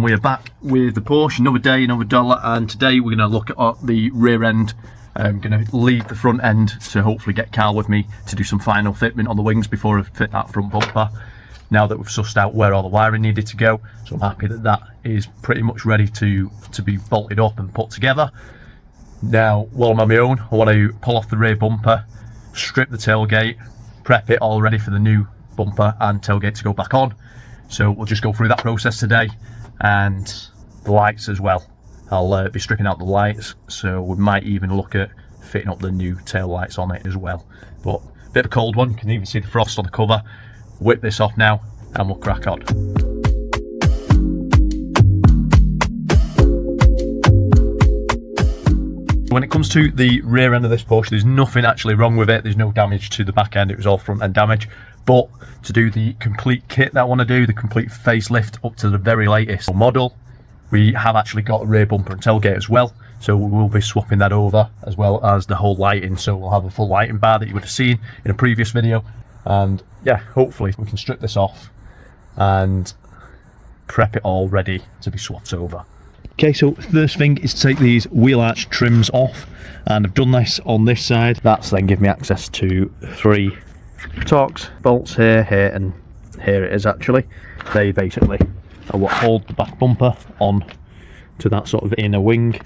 We are back with the Porsche, another day, another dollar, and today we're going to look at the rear end. I'm going to leave the front end to hopefully get Carl with me to do some final fitment on the wings before I fit that front bumper. Now that we've sussed out where all the wiring needed to go, so I'm happy that that is pretty much ready to be bolted up and put together. Now, while I'm on my own, I want to pull off the rear bumper, strip the tailgate, prep it all ready for the new bumper and tailgate to go back on. So we'll just go through that process today, and the lights as well. I'll be stripping out the lights, so we might even look at fitting up the new tail lights on it as well. But a bit of a cold one, you can even see the frost on the cover. Whip this off now and we'll crack on. When it comes to the rear end of this Porsche, there's nothing actually wrong with it. There's no damage to the back end, it was all front end damage. But to do the complete kit that I want to do, the complete facelift up to the very latest model, we have actually got a rear bumper and tailgate as well. So we will be swapping that over, as well as the whole lighting. So we'll have a full lighting bar that you would have seen in a previous video. And yeah, hopefully we can strip this off and prep it all ready to be swapped over. Okay, so first thing is to take these wheel arch trims off, and I've done this on this side. That's then give me access to 3 Torx bolts here, here and here it is actually. They basically are what hold the back bumper on to that sort of inner wing.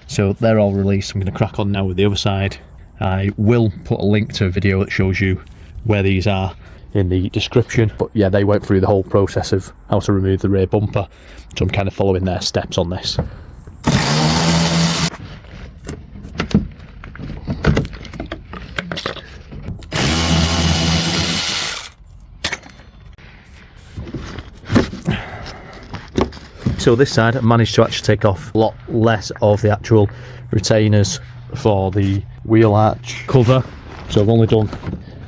So they're all released. I'm going to crack on now with the other side. I will put a link to a video that shows you where these are in the description, but yeah, they went through the whole process of how to remove the rear bumper, so I'm kind of following their steps on this. So this side I managed to actually take off a lot less of the actual retainers for the wheel arch cover, so I've only done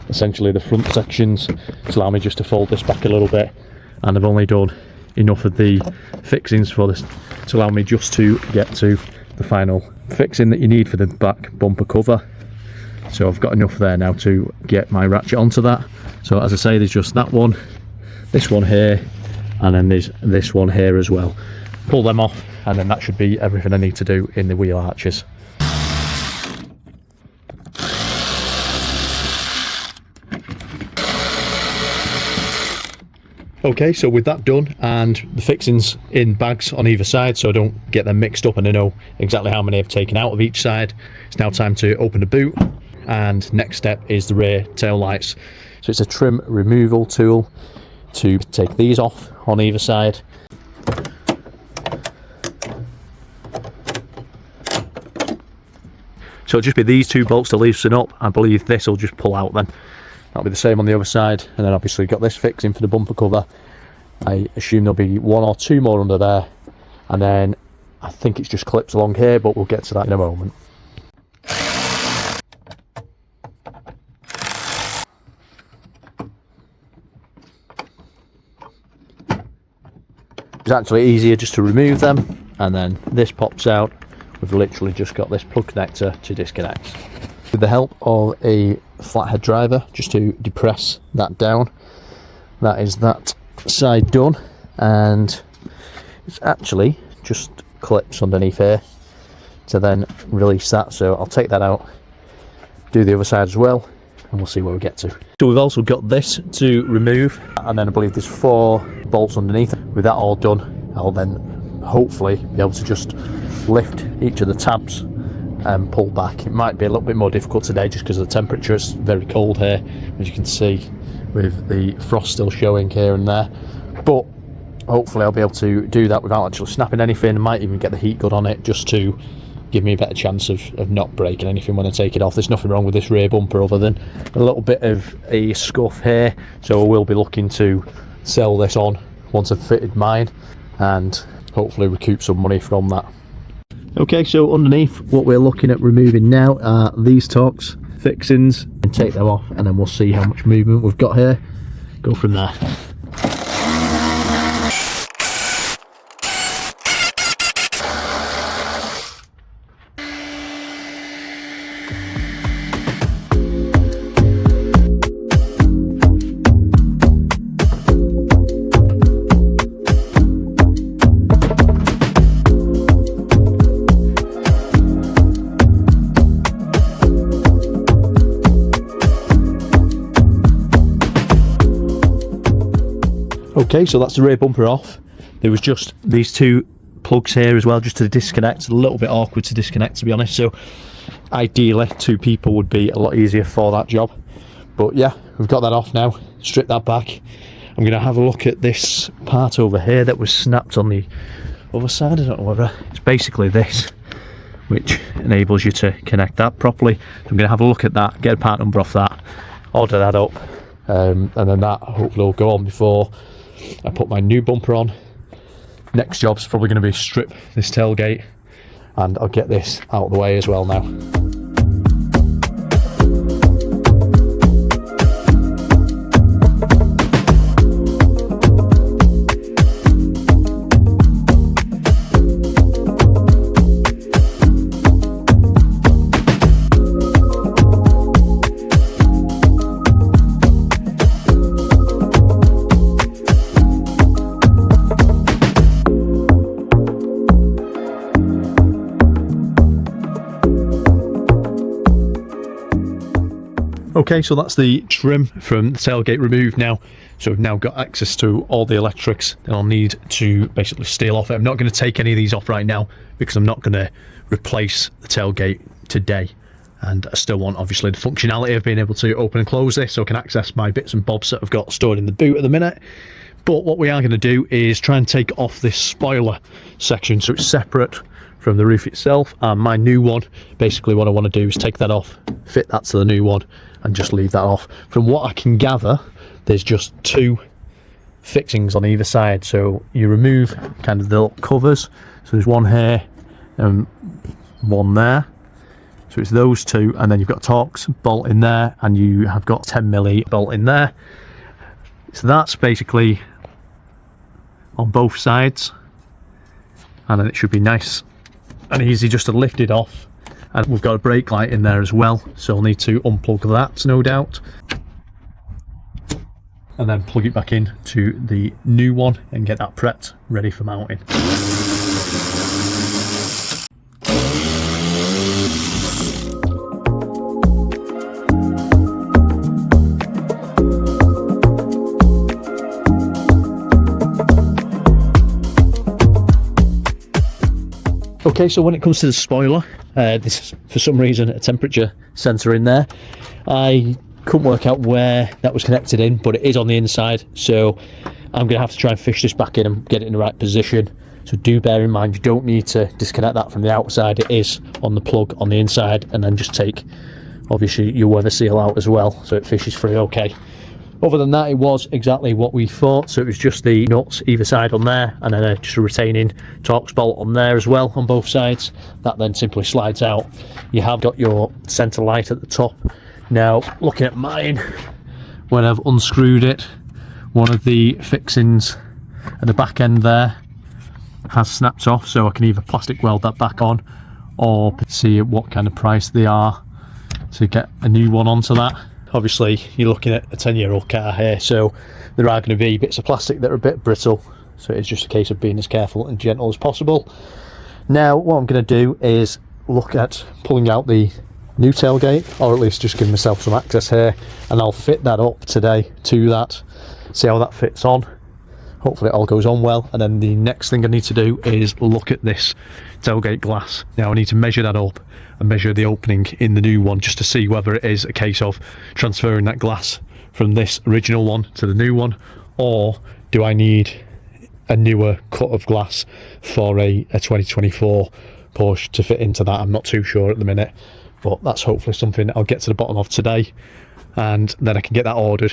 essentially the front sections to allow me just to fold this back a little bit, and I've only done enough of the fixings for this to allow me just to get to the final fixing that you need for the back bumper cover. So I've got enough there now to get my ratchet onto that. So as I say, there's just that one, this one here, and then there's this one here as well. Pull them off, and then that should be everything I need to do in the wheel arches. Okay, so with that done and the fixings in bags on either side so I don't get them mixed up and I know exactly how many I've taken out of each side, it's now time to open the boot, and next step is the rear tail lights. So it's a trim removal tool to take these off on either side. So it'll just be these 2 bolts to loosen up. I believe this will just pull out then. That'll be the same on the other side, and then obviously got this fixing for the bumper cover. I assume there'll be 1 or 2 more under there, and then I think it's just clips along here, but we'll get to that in a moment. It's actually easier just to remove them, and then this pops out. We've literally just got this plug connector to disconnect. With the help of a flathead driver, just to depress that down, that is that side done, and it's actually just clips underneath here to then release that. So I'll take that out, do the other side as well, and we'll see where we get to. So we've also got this to remove, and then I believe there's 4 bolts underneath. With that all done, I'll then hopefully be able to just lift each of the tabs and pull back. It might be a little bit more difficult today just because of the temperature. It's very cold here, as you can see, with the frost still showing here and there, but hopefully I'll be able to do that without actually snapping anything. I might even get the heat gun on it just to give me a better chance of not breaking anything when I take it off. There's nothing wrong with this rear bumper other than a little bit of a scuff here, so I will be looking to sell this on once I've fitted mine and hopefully recoup some money from that. Okay, so underneath, what we're looking at removing now are these Torx fixings, and take them off, and then we'll see how much movement we've got here. Go from there. Okay, so that's the rear bumper off. There was just these two plugs here as well, just to disconnect. A little bit awkward to disconnect, to be honest, so ideally 2 people would be a lot easier for that job. But yeah, we've got that off now, strip that back. I'm going to have a look at this part over here that was snapped on the other side. I don't know whether it's basically this, which enables you to connect that properly. So I'm going to have a look at that, get a part number off that, order that up, and then that hopefully will go on before I put my new bumper on. Next job's probably going to be strip this tailgate, and I'll get this out of the way as well now. Okay, so that's the trim from the tailgate removed now. So we've now got access to all the electrics that I'll need to basically steal off it. I'm not going to take any of these off right now because I'm not going to replace the tailgate today. And I still want, obviously, the functionality of being able to open and close this so I can access my bits and bobs that I've got stored in the boot at the minute. But what we are going to do is try and take off this spoiler section so it's separate from the roof itself. And my new one, basically what I want to do is take that off, fit that to the new one, and just leave that off. From what I can gather, there's just 2 fixings on either side, so you remove kind of the little covers. So there's one here and one there, so it's those 2, and then you've got a Torx bolt in there, and you have got 10mm bolt in there. So that's basically on both sides, and then it should be nice and easy just to lift it off. And we've got a brake light in there as well, so I'll need to unplug that, no doubt, and then plug it back in to the new one and get that prepped ready for mounting. Okay, so when it comes to the spoiler, this is for some reason a temperature sensor in there. I couldn't work out where that was connected in, but it is on the inside, so I'm going to have to try and fish this back in and get it in the right position. So do bear in mind, you don't need to disconnect that from the outside. It is on the plug on the inside, and then just take, obviously, your weather seal out as well, so it fishes free okay. Other than that, it was exactly what we thought. So it was just the nuts either side on there, and then just a retaining Torx bolt on there as well on both sides. That then simply slides out. You have got your centre light at the top. Now, looking at mine, when I've unscrewed it, one of the fixings at the back end there has snapped off, so I can either plastic weld that back on or see what kind of price they are to get a new one onto that. Obviously, you're looking at a 10-year-old car here, so there are going to be bits of plastic that are a bit brittle, so it's just a case of being as careful and gentle as possible. Now, what I'm going to do is look at pulling out the new tailgate, or at least just give myself some access here, and I'll fit that up today to that, see how that fits on. Hopefully it all goes on well, and then the next thing I need to do is look at this tailgate glass. Now I need to measure that up and measure the opening in the new one, just to see whether it is a case of transferring that glass from this original one to the new one, or do I need a newer cut of glass for a 2024 Porsche to fit into that. I'm not too sure at the minute, but that's hopefully something I'll get to the bottom of today, and then I can get that ordered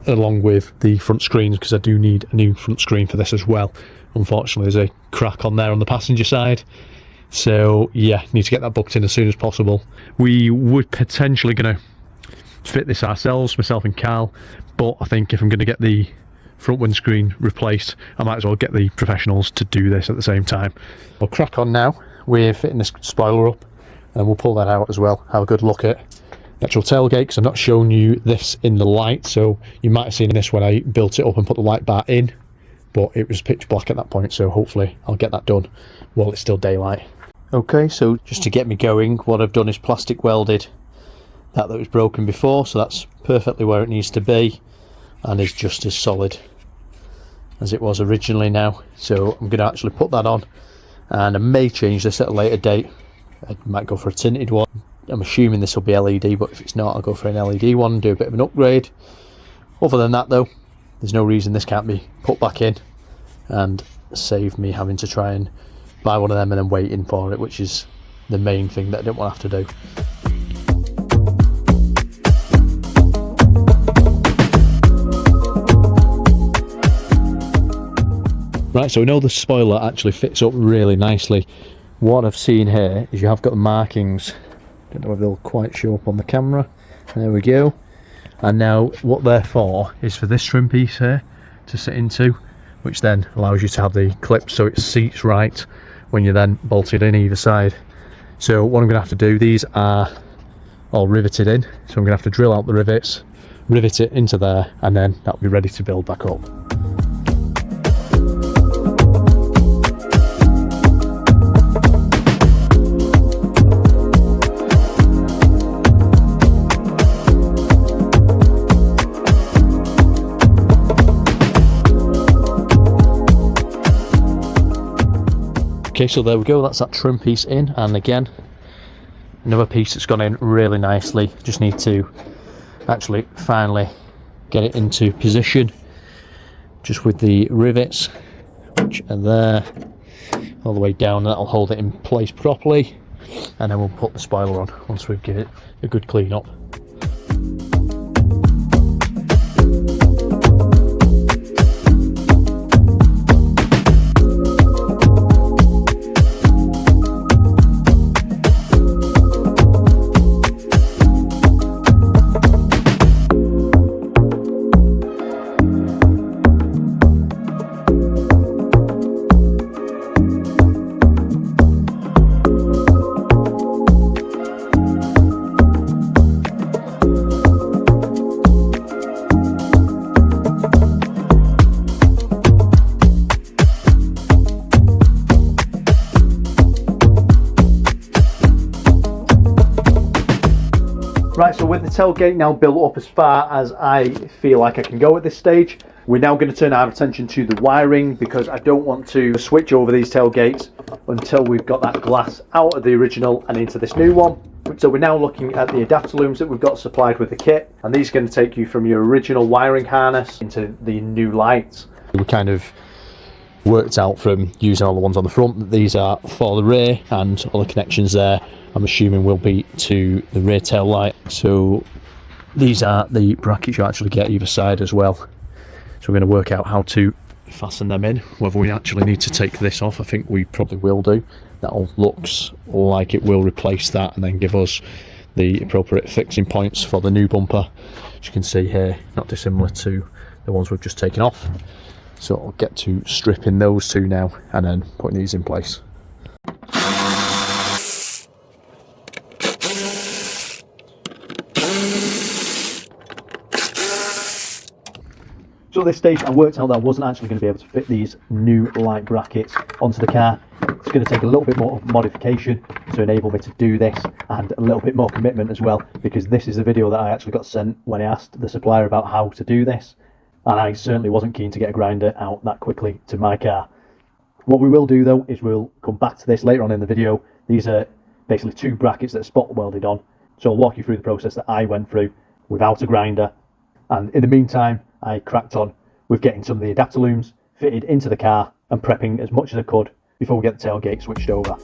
along with the front screens, because I do need a new front screen for this as well. Unfortunately, there's a crack on there on the passenger side, so yeah, need to get that booked in as soon as possible. We were potentially going to fit this ourselves, myself and Carl, but I think if I'm going to get the front windscreen replaced, I might as well get the professionals to do this at the same time. We'll crack on now. We're fitting this spoiler up, and we'll pull that out as well, have a good look at the actual tailgate, because I'm not showing you this in the light, so you might have seen this when I built it up and put the light bar in, but it was pitch black at that point, so hopefully I'll get that done while it's still daylight. Okay, so just to get me going, what I've done is plastic welded that was broken before, so that's perfectly where it needs to be and is just as solid as it was originally now. So I'm going to actually put that on, and I may change this at a later date. I might go for a tinted one. I'm assuming this will be LED, but if it's not, I'll go for an LED one and do a bit of an upgrade. Other than that though, there's no reason this can't be put back in and save me having to try and buy one of them and then waiting for it, which is the main thing that I don't want to have to do. Right, so we know the spoiler actually fits up really nicely. What I've seen here is you have got the markings. Don't know if they'll quite show up on the camera. There we go. And now what they're for is for this trim piece here to sit into, which then allows you to have the clips so it seats right when you're then bolted in either side. So what I'm going to have to do, these are all riveted in, so I'm going to have to drill out the rivets, rivet it into there, and then that'll be ready to build back up. Okay, so there we go, that's that trim piece in, and again, another piece that's gone in really nicely. Just need to actually finally get it into position, just with the rivets, which are there, all the way down. That'll hold it in place properly, and then we'll put the spoiler on once we've given it a good clean up. Right, so with the tailgate now built up as far as I feel like I can go at this stage, we're now going to turn our attention to the wiring, because I don't want to switch over these tailgates until we've got that glass out of the original and into this new one. So we're now looking at the adapter looms that we've got supplied with the kit, and these are going to take you from your original wiring harness into the new lights. We kind of worked out from using all the ones on the front that these are for the rear, and all the connections there I'm assuming will be to the rear tail light. So these are the brackets you actually get either side as well. So we're going to work out how to fasten them in. Whether we actually need to take this off, I think we probably will do. That all looks like it will replace that and then give us the appropriate fixing points for the new bumper. As you can see here, not dissimilar to the ones we've just taken off. So I'll get to stripping those two now and then putting these in place. So at this stage I worked out that I wasn't actually going to be able to fit these new light brackets onto the car. It's going to take a little bit more modification to enable me to do this, and a little bit more commitment as well, because this is a video that I actually got sent when I asked the supplier about how to do this, and I certainly wasn't keen to get a grinder out that quickly to my car. What we will do though is we'll come back to this later on in the video. These are basically two brackets that are spot welded on, so I'll walk you through the process that I went through without a grinder. And in the meantime, I cracked on with getting some of the adapter looms fitted into the car and prepping as much as I could before we get the tailgate switched over.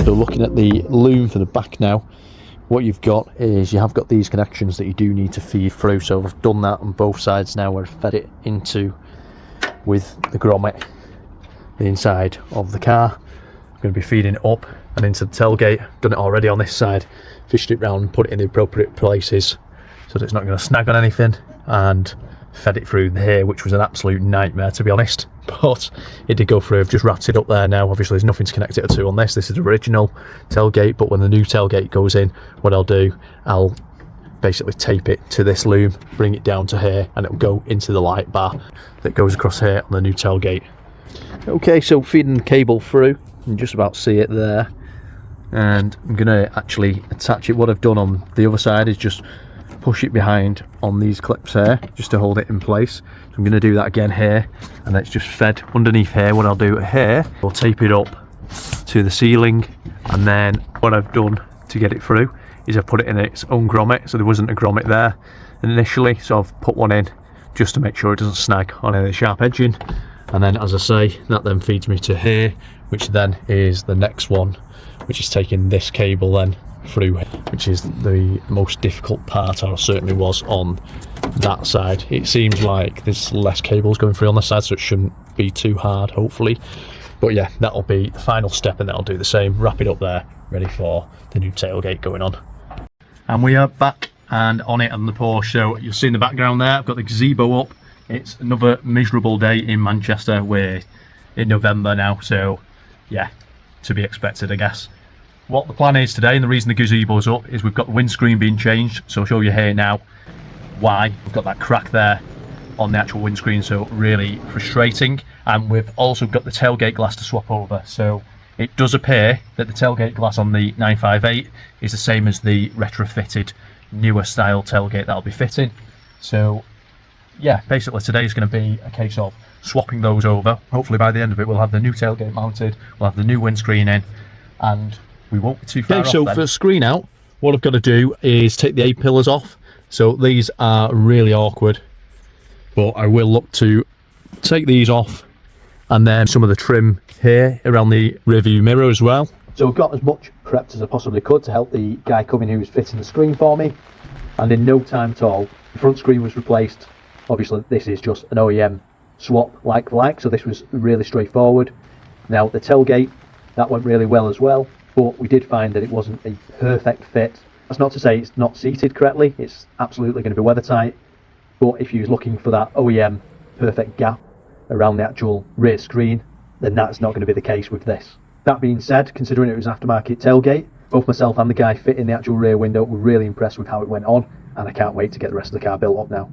So looking at the loom for the back now, what you've got is you have got these connections that you do need to feed through. So I've done that on both sides now, where I've fed it into with the grommet, the inside of the car. I'm going to be feeding it up and into the tailgate. Done it already on this side, fished it round, put it in the appropriate places so that it's not going to snag on anything, and fed it through here, which was an absolute nightmare, to be honest. But it did go through. I've just wrapped it up there now. Obviously there's nothing to connect it to on this. This is the original tailgate, but when the new tailgate goes in, what I'll do, I'll basically tape it to this loom, bring it down to here, and it'll go into the light bar that goes across here on the new tailgate. Okay, so feeding the cable through, you can just about see it there, and I'm gonna actually attach it. What I've done on the other side is just push it behind on these clips here, just to hold it in place. So I'm gonna do that again here, and it's just fed underneath here. What I'll do here, I'll tape it up to the ceiling, and then what I've done to get it through is I've put it in its own grommet. So there wasn't a grommet there initially, so I've put one in just to make sure it doesn't snag on any of the sharp edging. And then, as I say, that then feeds me to here, which then is the next one, which is taking this cable then through, which is the most difficult part, or certainly was on that side. It seems like there's less cables going through on this side, so it shouldn't be too hard, hopefully. But yeah, that'll be the final step, and that'll do the same, wrap it up there, ready for the new tailgate going on. And we are back and on it on the Porsche. So you'll see in the background there, I've got the gazebo up. It's another miserable day in Manchester. We're in November now, so yeah, to be expected, I guess. What the plan is today, and the reason the gazebo's up, is we've got the windscreen being changed. So I'll show you here now why. We've got that crack there on the actual windscreen, so really frustrating. And we've also got the tailgate glass to swap over. So it does appear that the tailgate glass on the 958 is the same as the retrofitted newer style tailgate that I'll be fitting. So yeah, basically today is going to be a case of swapping those over. Hopefully by the end of it we'll have the new tailgate mounted, we'll have the new windscreen in, and we won't be too far off. So for the screen out, what I've got to do is take the A-pillars off. So these are really awkward, but I will look to take these off, and then some of the trim here around the rear view mirror as well. So I've got as much prepped as I possibly could to help the guy coming who was fitting the screen for me, and in no time at all the front screen was replaced. Obviously this is just an OEM swap like for like, so this was really straightforward. Now the tailgate, that went really well as well, but we did find that it wasn't a perfect fit. That's not to say it's not seated correctly, it's absolutely going to be weather tight, but if you was looking for that OEM perfect gap around the actual rear screen, then that's not going to be the case with this. That being said, considering it was aftermarket tailgate, both myself and the guy fitting the actual rear window were really impressed with how it went on, and I can't wait to get the rest of the car built up now.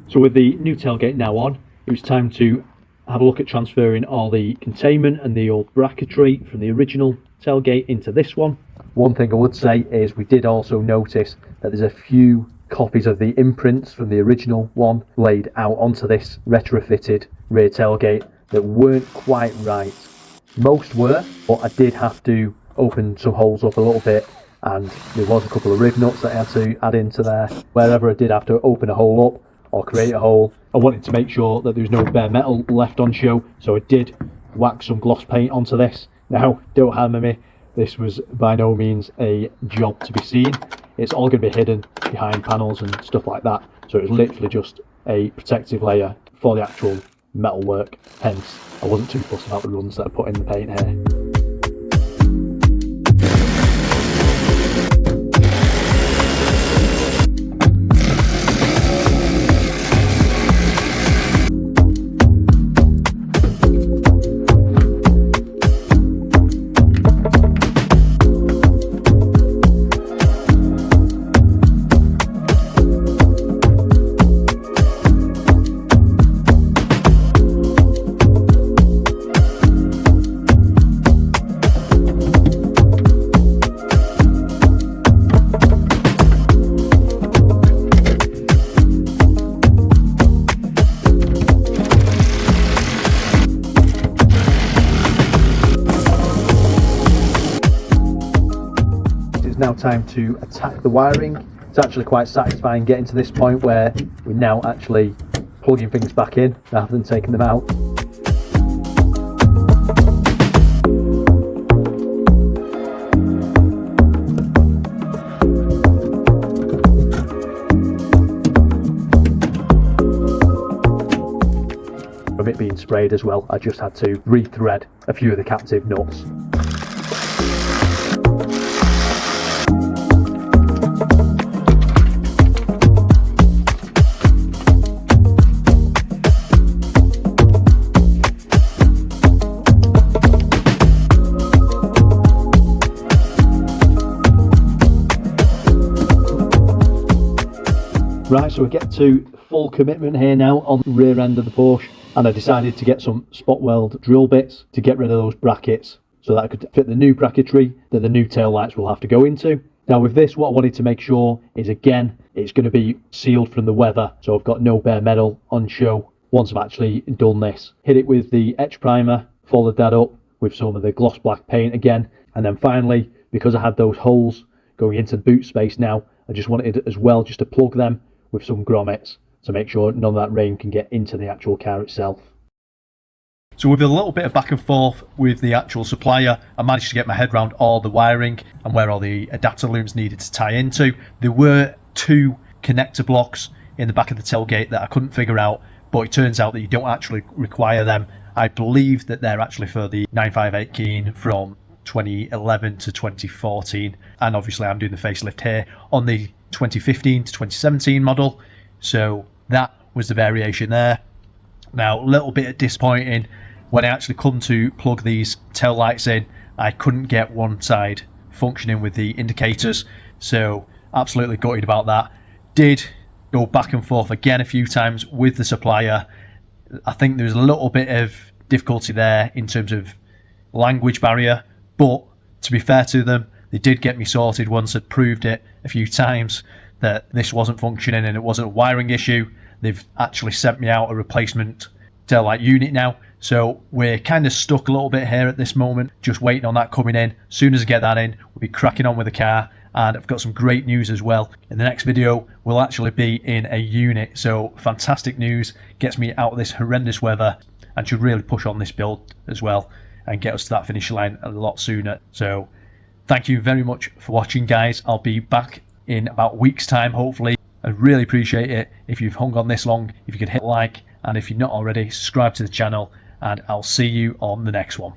So with the new tailgate now on, it was time to have a look at transferring all the containment and the old bracketry from the original tailgate into this one. One thing I would say is we did also notice that there's a few copies of the imprints from the original one laid out onto this retrofitted rear tailgate that weren't quite right. Most were, but I did have to open some holes up a little bit, and there was a couple of rib nuts that I had to add into there. Wherever I did have to open a hole up or create a hole, I wanted to make sure that there was no bare metal left on show, so I did wax some gloss paint onto this. Now, don't hammer me, this was by no means a job to be seen. It's all going to be hidden behind panels and stuff like that, so it was literally just a protective layer for the actual metal work. Hence, I wasn't too fussed about the runs that I put in the paint here. Now time to attack the wiring. It's actually quite satisfying getting to this point where we're now actually plugging things back in rather than taking them out. From it being sprayed as well, I just had to re-thread a few of the captive nuts. Right, so we get to full commitment here now on the rear end of the Porsche, and I decided to get some spot weld drill bits to get rid of those brackets so that I could fit the new bracketry that the new tail lights will have to go into. Now with this, what I wanted to make sure is, again, it's going to be sealed from the weather, so I've got no bare metal on show once I've actually done this. Hit it with the etch primer, followed that up with some of the gloss black paint again, and then finally, because I had those holes going into the boot space now, I just wanted as well just to plug them with some grommets to make sure none of that rain can get into the actual car itself. So with a little bit of back and forth with the actual supplier, I managed to get my head around all the wiring and where all the adapter looms needed to tie into. There were 2 connector blocks in the back of the tailgate that I couldn't figure out, but it turns out that you don't actually require them. I believe that they're actually for the 958 Cayenne from 2011 to 2014, and obviously I'm doing the facelift here on the 2015 to 2017 model, so that was the variation there. Now, a little bit disappointing when I actually come to plug these tail lights in, I couldn't get one side functioning with the indicators, so absolutely gutted about that. Did go back and forth again a few times with the supplier. I think there's a little bit of difficulty there in terms of language barrier, but to be fair to them, they did get me sorted once I'd proved it a few times that this wasn't functioning and it wasn't a wiring issue. They've actually sent me out a replacement tail light unit now, so we're kind of stuck a little bit here at this moment, just waiting on that coming in. As soon as I get that in, we'll be cracking on with the car. And I've got some great news as well. In the next video, we'll actually be in a unit, so fantastic news, gets me out of this horrendous weather and should really push on this build as well and get us to that finish line a lot sooner. So thank you very much for watching, guys. I'll be back in about a week's time, hopefully. I'd really appreciate it if you've hung on this long, if you could hit like, and if you're not already, subscribe to the channel, and I'll see you on the next one.